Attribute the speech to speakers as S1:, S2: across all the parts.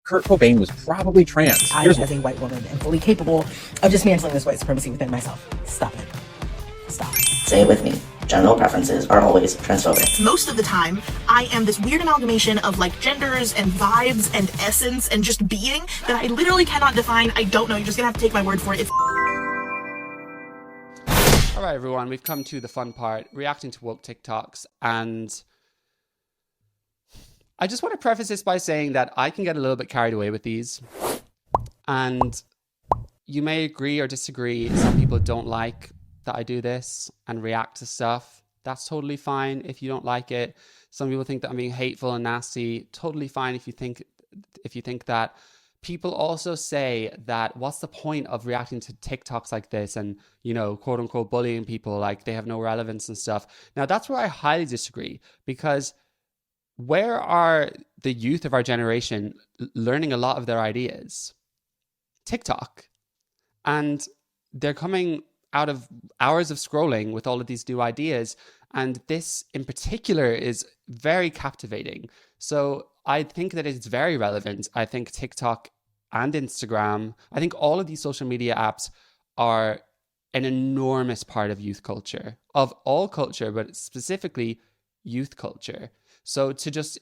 S1: Kurt Cobain was probably trans.
S2: I, as a white woman, am fully capable of dismantling this white supremacy within myself. Stop it. Stop.
S3: Say it with me. Genital preferences are always transphobic.
S4: Most of the time, I am this weird amalgamation of like genders and vibes and essence and just being that I literally cannot define. I don't know. You're just gonna have to take my word for it.
S5: All right, everyone, we've come to the fun part, reacting to woke TikToks. And I just want to preface this by saying that I can get a little bit carried away with these. And you may agree or disagree. Some people don't like that I do this and react to stuff. That's totally fine if you don't like it. Some people think that I'm being hateful and nasty. Totally fine if you think that. People also say that what's the point of reacting to TikToks like this and, you know, quote unquote bullying people, like they have no relevance and stuff. Now, that's where I highly disagree, because where are the youth of our generation learning a lot of their ideas? TikTok. And they're coming out of hours of scrolling with all of these new ideas. And this in particular is very captivating. So I think that it's very relevant. I think TikTok and Instagram, I think all of these social media apps are an enormous part of youth culture, of all culture, but specifically youth culture. So to just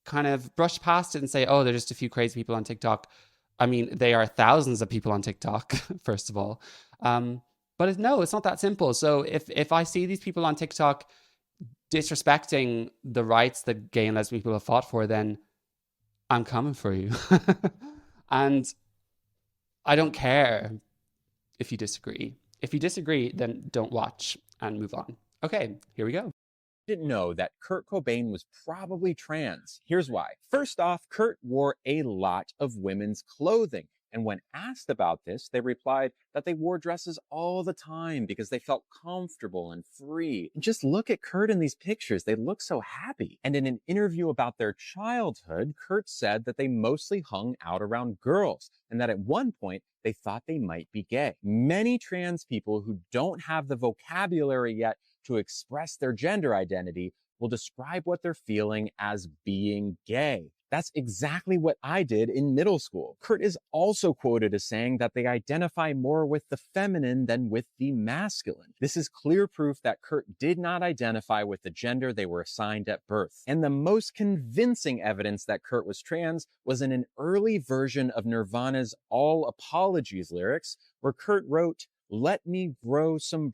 S5: kind of brush past it and say, oh, they're just a few crazy people on TikTok. I mean, they are thousands of people on TikTok, first of all. But no, it's not that simple. So if I see these people on TikTok disrespecting the rights that gay and lesbian people have fought for, then I'm coming for you. And I don't care if you disagree. If you disagree, then don't watch and move on. Okay, here we go.
S1: Didn't know that Kurt Cobain was probably trans. Here's why. First off, Kurt wore a lot of women's clothing. And when asked about this, they replied that they wore dresses all the time because they felt comfortable and free. And just look at Kurt in these pictures. They look so happy. And in an interview about their childhood, Kurt said that they mostly hung out around girls and that at one point they thought they might be gay. Many trans people who don't have the vocabulary yet to express their gender identity will describe what they're feeling as being gay. That's exactly what I did in middle school. Kurt is also quoted as saying that they identify more with the feminine than with the masculine. This is clear proof that Kurt did not identify with the gender they were assigned at birth. And the most convincing evidence that Kurt was trans was in an early version of Nirvana's All Apologies lyrics, where Kurt wrote, "Let me grow some."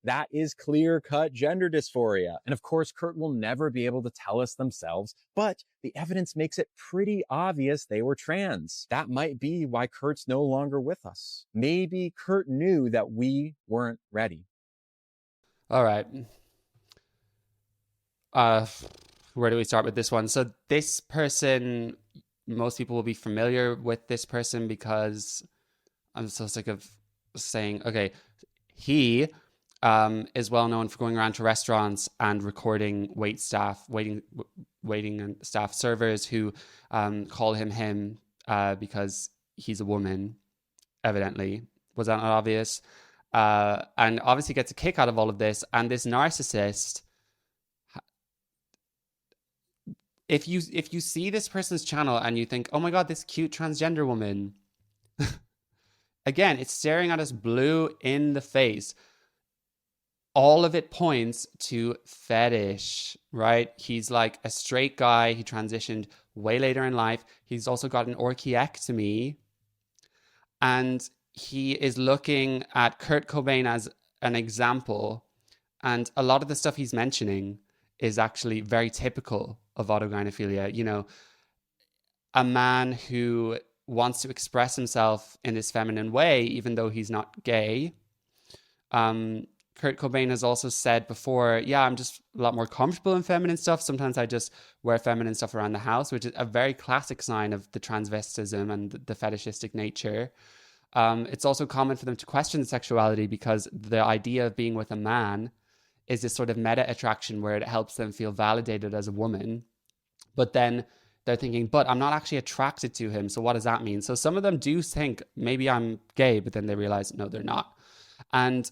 S1: That is clear-cut gender dysphoria. And of course, Kurt will never be able to tell us themselves, but the evidence makes it pretty obvious they were trans. That might be why Kurt's no longer with us. Maybe Kurt knew that we weren't ready.
S5: All right. Where do we start with this one? So this person, most people will be familiar with this person because I'm so sick of saying, okay, he is well known for going around to restaurants and recording waiting and staff servers who call him because he's a woman, evidently. Was that not obvious? And obviously gets a kick out of all of this. And this narcissist, if you see this person's channel and you think, oh my God, this cute transgender woman, again, it's staring at us blue in the face. All of it points to fetish, right? He's like a straight guy. He transitioned way later in life. He's also got an orchiectomy. And he is looking at Kurt Cobain as an example. And a lot of the stuff he's mentioning is actually very typical of autogynephilia. You know, a man who wants to express himself in this feminine way, even though he's not gay. Kurt Cobain has also said before, yeah, I'm just a lot more comfortable in feminine stuff. Sometimes I just wear feminine stuff around the house, which is a very classic sign of the transvestism and the fetishistic nature. It's also common for them to question sexuality because the idea of being with a man is this sort of meta attraction where it helps them feel validated as a woman. But then they're thinking, but I'm not actually attracted to him. So what does that mean? So some of them do think maybe I'm gay, but then they realize, no, they're not. And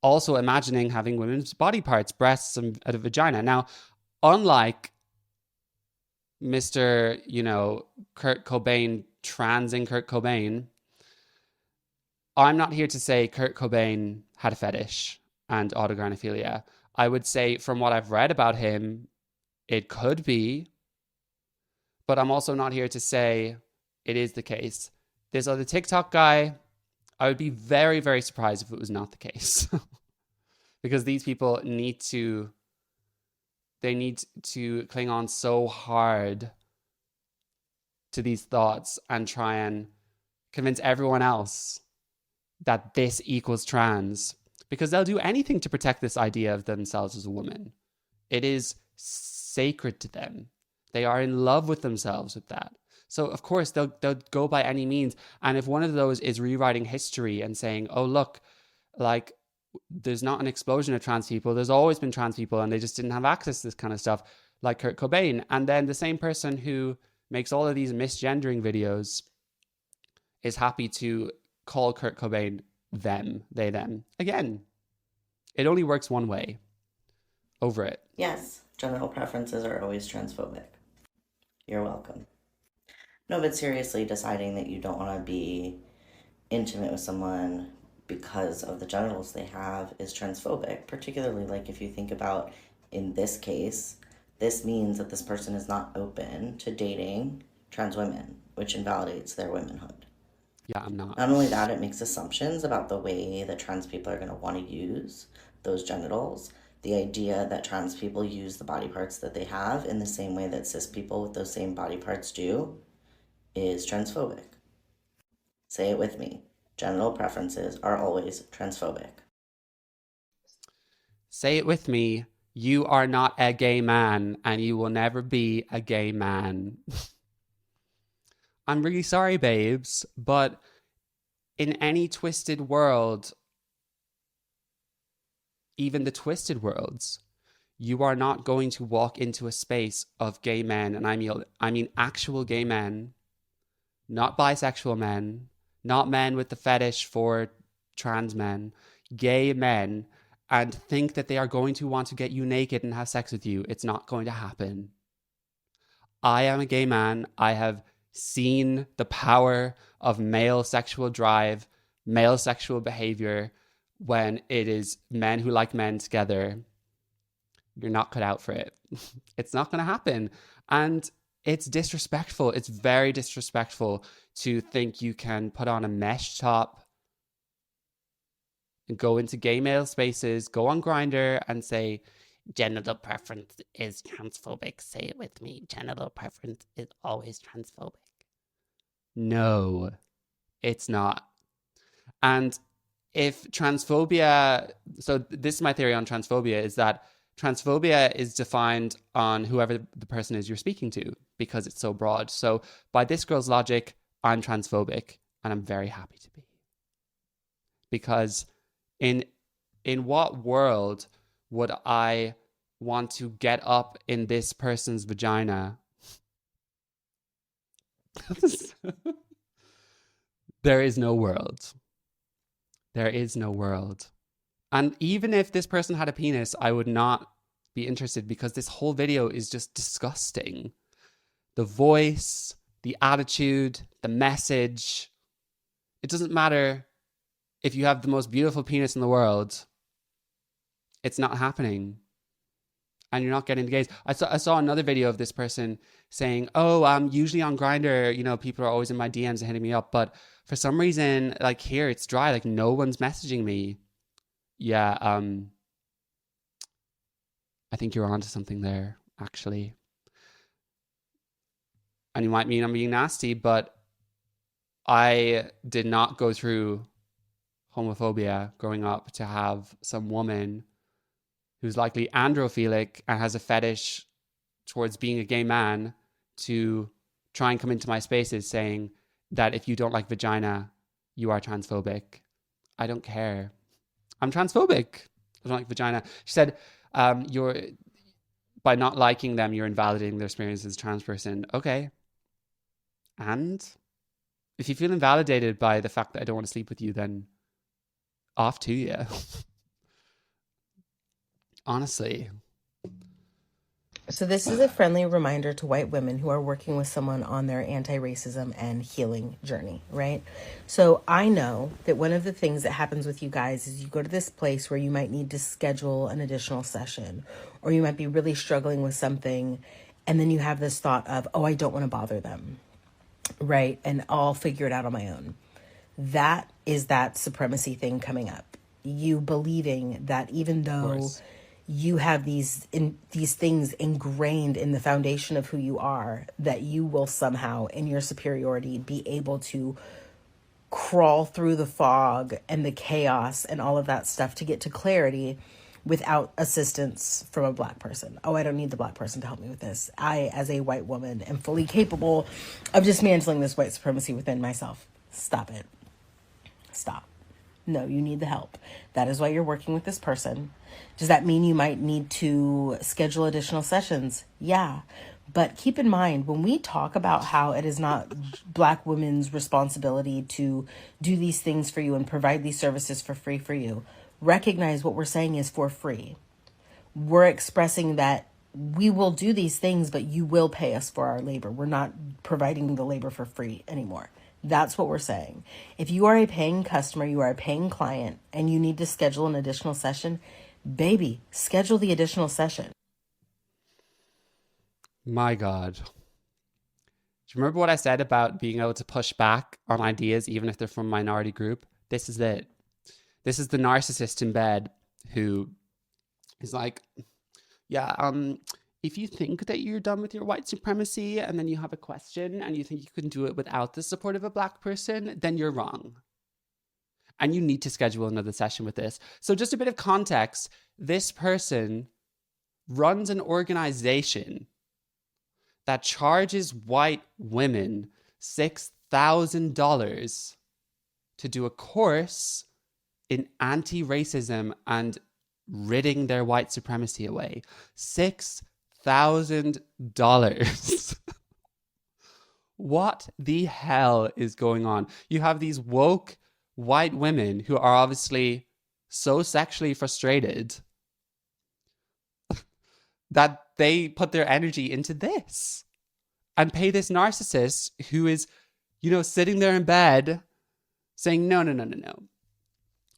S5: also imagining having women's body parts, breasts and a vagina. Now, unlike Mr., Kurt Cobain, transing Kurt Cobain, I'm not here to say Kurt Cobain had a fetish and autogynephilia. I would say from what I've read about him, it could be, but I'm also not here to say it is the case. This other TikTok guy, I would be very, very surprised if it was not the case. Because these people need to cling on so hard to these thoughts and try and convince everyone else that this equals trans, because they'll do anything to protect this idea of themselves as a woman. It is sacred to them. They are in love with themselves with that. So of course they'll go by any means. And if one of those is rewriting history and saying, oh, look, like, there's not an explosion of trans people. There's always been trans people and they just didn't have access to this kind of stuff, like Kurt Cobain. And then the same person who makes all of these misgendering videos is happy to call Kurt Cobain them, they, them. Again, it only works one way. Over it.
S3: Yes, genital preferences are always transphobic. You're welcome. No, but seriously, deciding that you don't want to be intimate with someone because of the genitals they have is transphobic, particularly like if you think about in this case, this means that this person is not open to dating trans women, which invalidates their womanhood.
S5: Yeah, I'm not.
S3: Not only that, it makes assumptions about the way that trans people are going to want to use those genitals. The idea that trans people use the body parts that they have in the same way that cis people with those same body parts do is transphobic. Say it with me. Genital preferences are always transphobic.
S5: Say it with me. You are not a gay man and you will never be a gay man. I'm really sorry, babes, but in any twisted world, even the twisted worlds, you are not going to walk into a space of gay men, and I mean actual gay men, not bisexual men, not men with the fetish for trans men, gay men, and think that they are going to want to get you naked and have sex with you. It's not going to happen. I am a gay man. I have seen the power of male sexual drive, male sexual behavior when it is men who like men together. You're not cut out for it. It's not going to happen. And it's disrespectful. It's very disrespectful to think you can put on a mesh top and go into gay male spaces, go on Grindr and say, genital preference is transphobic. Say it with me. Genital preference is always transphobic. No, it's not. And if transphobia, so this is my theory on transphobia, is that transphobia is defined on whoever the person is you're speaking to because it's so broad. So by this girl's logic, I'm transphobic and I'm very happy to be. Because in what world would I want to get up in this person's vagina? There is no world. There is no world. And even if this person had a penis, I would not be interested because this whole video is just disgusting. The voice, the attitude, the message. It doesn't matter if you have the most beautiful penis in the world. It's not happening. And you're not getting the gays. I saw another video of this person saying, oh, usually on Grindr, people are always in my DMs and hitting me up. But for some reason, like here, it's dry. Like no one's messaging me. Yeah, I think you're onto something there, actually. And you might mean I'm being nasty, but I did not go through homophobia growing up to have some woman who's likely androphilic and has a fetish towards being a gay man to try and come into my spaces saying that if you don't like vagina, you are transphobic. I don't care. I'm transphobic. I don't like vagina. She said, by not liking them, you're invalidating their experience as a trans person. Okay. And if you feel invalidated by the fact that I don't want to sleep with you, then off to you. Honestly.
S2: So this is a friendly reminder to white women who are working with someone on their anti-racism and healing journey, right? So I know that one of the things that happens with you guys is you go to this place where you might need to schedule an additional session, or you might be really struggling with something, and then you have this thought of, oh, I don't want to bother them, right? And I'll figure it out on my own. That is that supremacy thing coming up. You believing that even though you have these things ingrained in the foundation of who you are, that you will somehow, in your superiority, be able to crawl through the fog and the chaos and all of that stuff to get to clarity without assistance from a black person. Oh, I don't need the black person to help me with this. I, as a white woman, am fully capable of dismantling this white supremacy within myself. Stop it. Stop. No, you need the help. That is why you're working with this person. Does that mean you might need to schedule additional sessions? Yeah. But keep in mind, when we talk about how it is not black women's responsibility to do these things for you and provide these services for free for you, recognize what we're saying is for free. We're expressing that we will do these things, but you will pay us for our labor. We're not providing the labor for free anymore. That's what we're saying. If you are a paying customer, you are a paying client, and you need to schedule an additional session, baby, schedule the additional session.
S5: My God. Do you remember what I said about being able to push back on ideas, even if they're from a minority group? This is it. This is the narcissist in bed who is like, yeah, if you think that you're done with your white supremacy and then you have a question and you think you can do it without the support of a black person, then you're wrong. And you need to schedule another session with this. So just a bit of context, this person runs an organization that charges white women $6,000 to do a course in anti-racism and ridding their white supremacy away. $6,000. What the hell is going on? You have these woke white women who are obviously so sexually frustrated that they put their energy into this and pay this narcissist who is, sitting there in bed saying, no.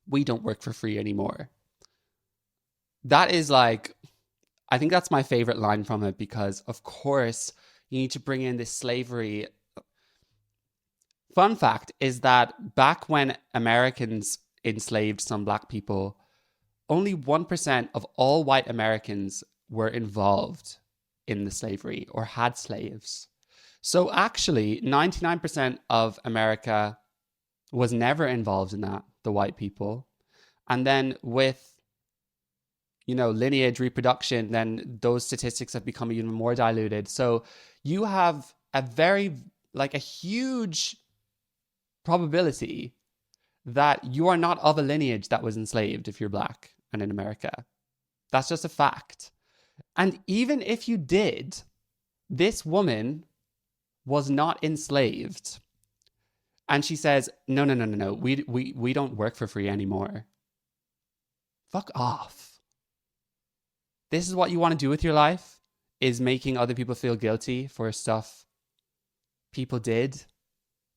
S5: We don't work for free anymore. That is like, I think that's my favorite line from it, because of course you need to bring in this slavery. Fun fact is that back when Americans enslaved some black people, only 1% of all white Americans were involved in the slavery or had slaves. So actually 99% of America was never involved in that, the white people. And then with lineage reproduction, then those statistics have become even more diluted. So you have a huge probability that you are not of a lineage that was enslaved if you're black and in America. That's just a fact. And even if you did, this woman was not enslaved. And she says, no, we don't work for free anymore. Fuck off. This is what you want to do with your life, is making other people feel guilty for stuff people did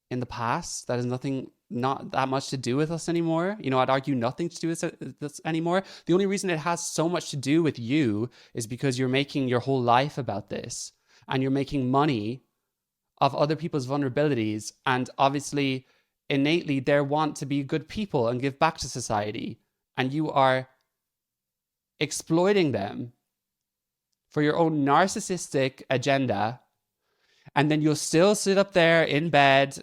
S5: in the past that has not that much to do with us anymore. I'd argue nothing to do with this anymore. The only reason it has so much to do with you is because you're making your whole life about this, and you're making money of other people's vulnerabilities, and obviously innately they want to be good people and give back to society, and you are exploiting them for your own narcissistic agenda. And then you'll still sit up there in bed,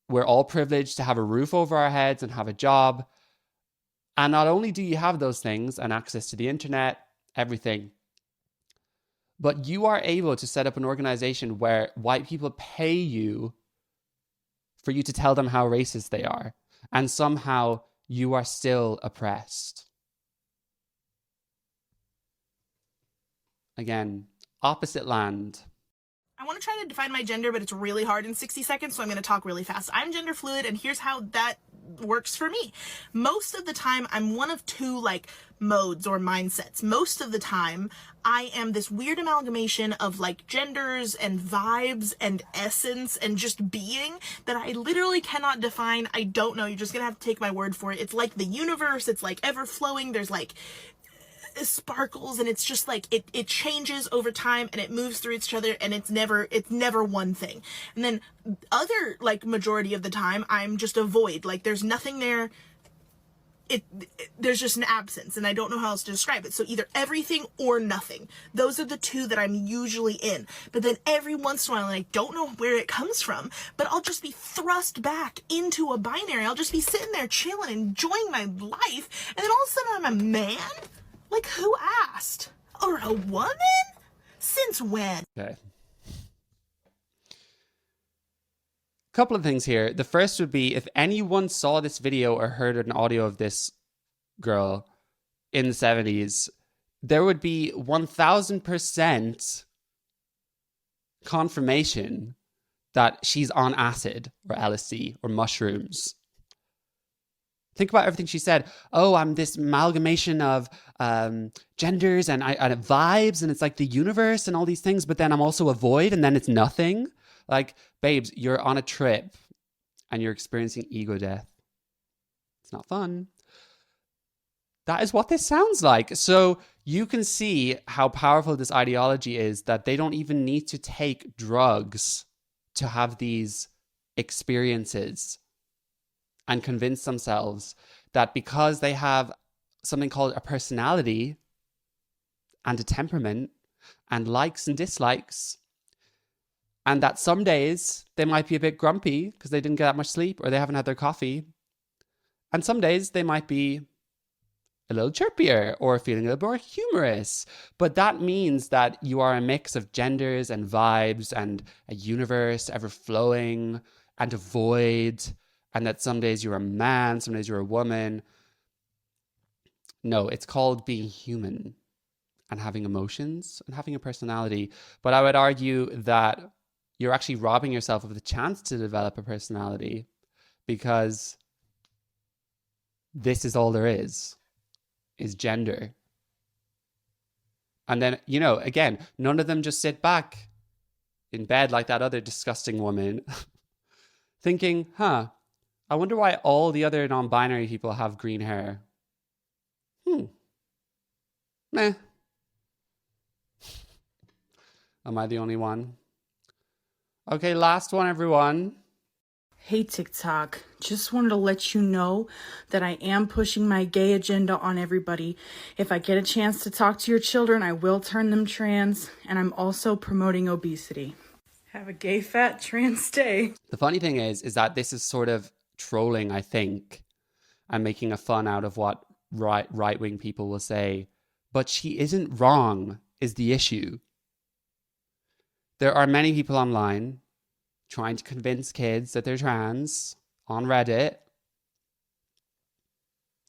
S5: we're all privileged to have a roof over our heads and have a job. And not only do you have those things and access to the internet, everything, but you are able to set up an organization where white people pay you for you to tell them how racist they are. And somehow you are still oppressed. Again, opposite land.
S4: I want to try to define my gender, but it's really hard in 60 seconds, so I'm going to talk really fast. I'm gender fluid, and here's how that works for me. Most of the time, I'm one of two, like, modes or mindsets. Most of the time, I am this weird amalgamation of, like, genders and vibes and essence and just being that I literally cannot define. I don't know. You're just going to have to take my word for it. It's like the universe. It's, like, ever-flowing. There's, like, sparkles, and it's just like it changes over time, and it moves through each other, and it's never one thing. And then other, like, majority of the time, I'm just a void. Like, there's nothing there. There's just an absence, and I don't know how else to describe it. So either everything or nothing. Those are the two that I'm usually in. But then every once in a while, and I don't know where it comes from, but I'll just be thrust back into a binary. I'll just be sitting there chilling, enjoying my life, and then all of a sudden I'm a man? Like, who asked? Or a woman? Since when?
S5: Okay. Couple of things here. The first would be, if anyone saw this video or heard an audio of this girl in the 70s, there would be 1000% confirmation that she's on acid or LSD or mushrooms. Think about everything she said. Oh, I'm this amalgamation of genders and vibes, and it's like the universe and all these things, but then I'm also a void, and then it's nothing. Like, babes, you're on a trip and you're experiencing ego death. It's not fun. That is what this sounds like. So you can see how powerful this ideology is, that they don't even need to take drugs to have these experiences and convince themselves that because they have something called a personality and a temperament and likes and dislikes, and that some days they might be a bit grumpy because they didn't get that much sleep or they haven't had their coffee, and some days they might be a little chirpier or feeling a little more humorous. But that means that you are a mix of genders and vibes and a universe ever flowing and a void, and that some days you're a man, some days you're a woman. No, it's called being human and having emotions and having a personality. But I would argue that you're actually robbing yourself of the chance to develop a personality, because this is all there is gender. And then, you know, again, none of them just sit back in bed like that other disgusting woman thinking, I wonder why all the other non-binary people have green hair. Meh. Am I the only one? Okay, last one, everyone.
S6: Hey TikTok, just wanted to let you know that I am pushing my gay agenda on everybody. If I get a chance to talk to your children, I will turn them trans, and I'm also promoting obesity. Have a gay, fat, trans day.
S5: The funny thing is that this is sort of trolling, I think, and making a fun out of what right-wing people will say. But she isn't wrong, is the issue. There are many people online trying to convince kids that they're trans on Reddit,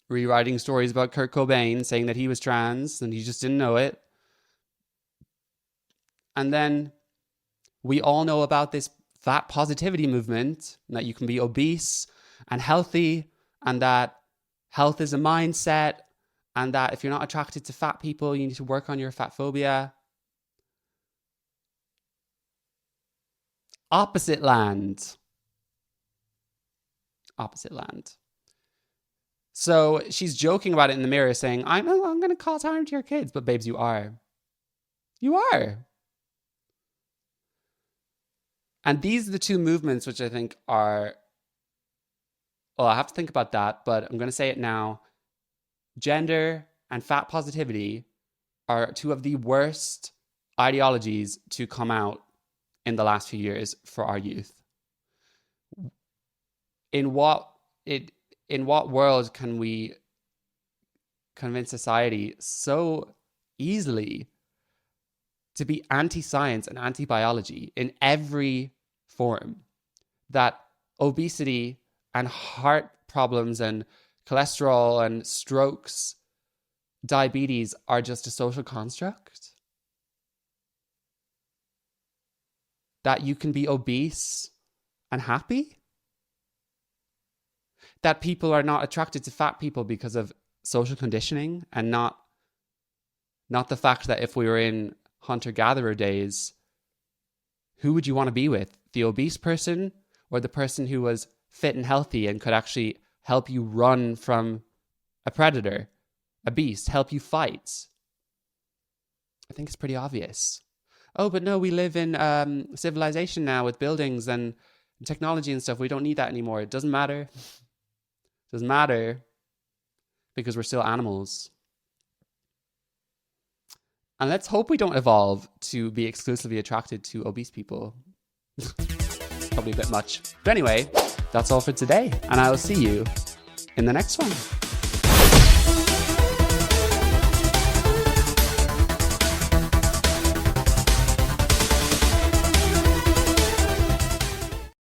S5: rewriting stories about Kurt Cobain, saying that he was trans and he just didn't know it. And then we all know about this fat positivity movement, that you can be obese and healthy, and that health is a mindset, and that if you're not attracted to fat people, you need to work on your fat phobia. Opposite land. So she's joking about it in the mirror, saying, I'm going to cause harm to your kids. But babes, you are. You are. And these are the two movements which I think are, well, I have to think about that, but I'm going to say it now. Gender and fat positivity are two of the worst ideologies to come out in the last few years for our youth. In what world can we convince society so easily to be anti-science and anti-biology in every form, that obesity and heart problems and cholesterol and strokes, diabetes are just a social construct? that you can be obese and happy? That people are not attracted to fat people because of social conditioning, and not the fact that if we were in hunter-gatherer days, who would you want to be with? The obese person or the person who was fit and healthy and could actually help you run from a predator, a beast, help you fight? I think it's pretty obvious. Oh, but no, we live in civilization now with buildings and technology and stuff. We don't need that anymore. It doesn't matter. It doesn't matter because we're still animals. And let's hope we don't evolve to be exclusively attracted to obese people. Probably a bit much. But anyway, that's all for today. And I will see you in the next one.